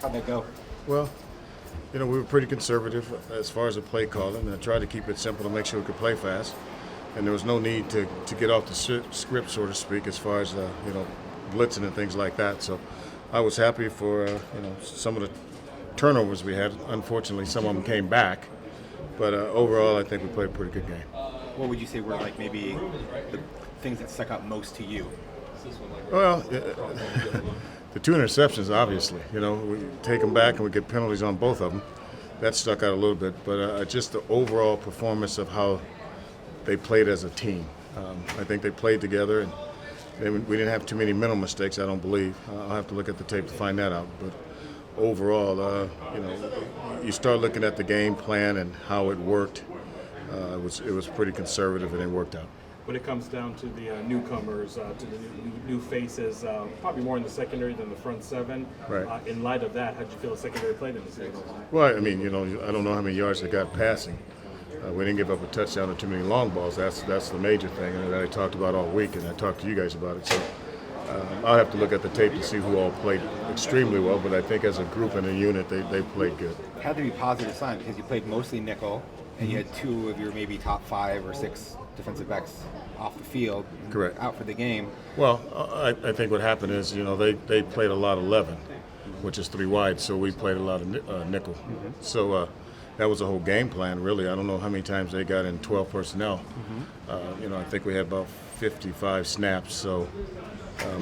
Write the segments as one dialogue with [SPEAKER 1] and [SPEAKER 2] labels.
[SPEAKER 1] How'd that go?
[SPEAKER 2] Well, we were pretty conservative as far as the play calling, and I tried to keep it simple to make sure we could play fast. And there was no need to get off the script, so to speak, as far as blitzing and things like that. So I was happy for some of the turnovers we had. Unfortunately, some of them came back, but overall, I think we played a pretty good game.
[SPEAKER 1] What would you say were like maybe the things that stuck out most to you?
[SPEAKER 2] Well, the two interceptions, obviously. We take them back and we get penalties on both of them. That stuck out a little bit, but just the overall performance of how they played as a team. I think they played together, and we didn't have too many mental mistakes, I don't believe. I'll have to look at the tape to find that out. But overall, you start looking at the game plan and how it worked. It was pretty conservative, and it worked out.
[SPEAKER 3] When it comes down to the newcomers, to the new faces, probably more in the secondary than the front seven.
[SPEAKER 2] Right.
[SPEAKER 3] In light of that, how did you feel the secondary played in this game?
[SPEAKER 2] Well, I don't know how many yards they got passing. We didn't give up a touchdown or too many long balls. That's the major thing, and that I talked about all week, and I talked to you guys about it. So I'll have to look at the tape to see who all played extremely well, but I think as a group and a unit, they played good.
[SPEAKER 1] It had to be a positive sign because you played mostly nickel, and you had two of your maybe top 5 or 6 defensive backs off the field.
[SPEAKER 2] Correct.
[SPEAKER 1] Out for the game.
[SPEAKER 2] Well, I think what happened is, they played a lot of 11, which is 3 wide, so we played a lot of nickel.
[SPEAKER 1] Mm-hmm.
[SPEAKER 2] So that was the whole game plan, really. I don't know how many times they got in 12 personnel.
[SPEAKER 1] Mm-hmm.
[SPEAKER 2] I think we had about 55 snaps, so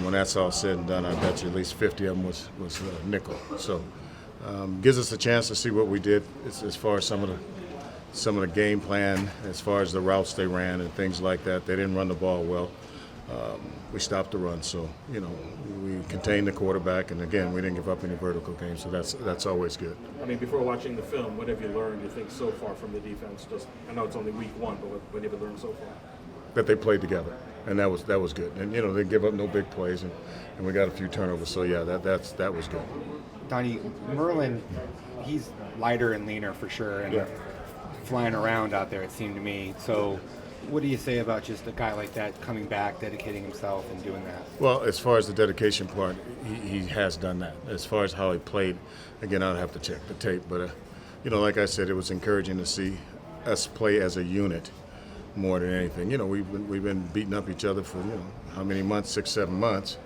[SPEAKER 2] when that's all said and done, I bet you at least 50 of them was nickel. So gives us a chance to see what we did as far as some of the game plan, as far as the routes they ran and things like that. They didn't run the ball well. We stopped the run, so we contained the quarterback, and again, we didn't give up any vertical games, so that's always good.
[SPEAKER 3] I mean, before watching the film, what have you learned, you think, so far from the defense? I know it's only week 1, but what have you learned so far?
[SPEAKER 2] That they played together, and that was good. And they give up no big plays, and we got a few turnovers. So yeah, that was good.
[SPEAKER 1] Donnie, Merlin, he's lighter and leaner for sure, and flying around out there, it seemed to me. So what do you say about just a guy like that coming back, dedicating himself and doing that?
[SPEAKER 2] Well, as far as the dedication part, he has done that. As far as how he played, again, I'd have to check the tape. But, like I said, it was encouraging to see us play as a unit more than anything. We've been beating up each other for, how many months, 6, 7 months.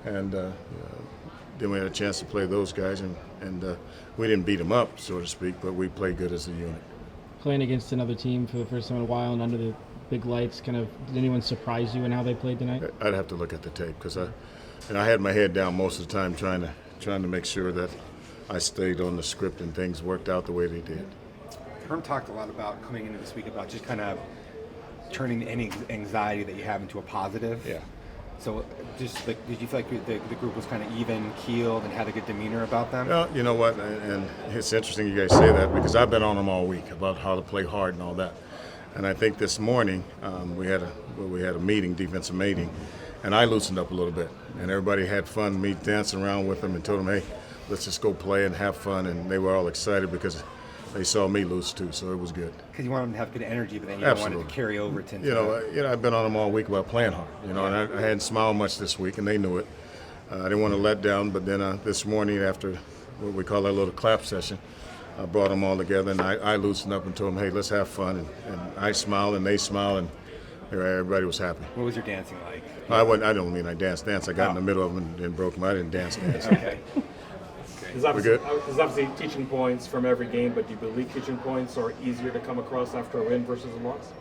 [SPEAKER 2] And then we had a chance to play those guys, and we didn't beat them up, so to speak, but we played good as a unit.
[SPEAKER 4] Playing against another team for the first time in a while and under the big lights, did anyone surprise you in how they played tonight?
[SPEAKER 2] I'd have to look at the tape because I had my head down most of the time trying to make sure that I stayed on the script and things worked out the way they did.
[SPEAKER 1] Herm talked a lot about coming into this week about just kind of turning any anxiety that you have into a positive.
[SPEAKER 2] Yeah.
[SPEAKER 1] So just did you feel like the group was kind of even keeled and had a good demeanor about them?
[SPEAKER 2] Well, you know what, and it's interesting you guys say that because I've been on them all week about how to play hard and all that. And I think this morning we had a meeting, defensive meeting, and I loosened up a little bit. And everybody had fun, me dancing around with them and told them, hey, let's just go play and have fun. And they were all excited because they saw me loose too, so it was good.
[SPEAKER 1] Because you want them to have good energy, but then you
[SPEAKER 2] Absolutely.
[SPEAKER 1] don't want it to carry over to.
[SPEAKER 2] I've been on them all week about playing hard. And I hadn't smiled much this week, and they knew it. I didn't want to let down, but then this morning after what we call our little clap session, I brought them all together, and I loosened up and told them, hey, let's have fun. And I smiled, and they smiled, and everybody was happy.
[SPEAKER 1] What was your dancing like?
[SPEAKER 2] I don't mean I danced. I got in the middle of them and broke them. I didn't dance.
[SPEAKER 1] Okay.
[SPEAKER 3] There's obviously teaching points from every game, but do you believe teaching points are easier to come across after a win versus a loss?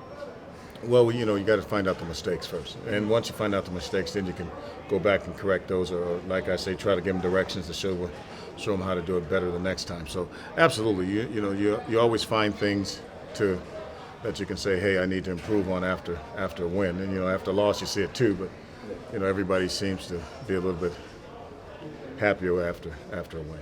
[SPEAKER 2] Well, you got to find out the mistakes first. And once you find out the mistakes, then you can go back and correct those, or like I say, try to give them directions to show them how to do it better the next time. So absolutely, you always find things that you can say, hey, I need to improve on after a win. And after a loss, you see it too. But everybody seems to be a little bit happier after a win.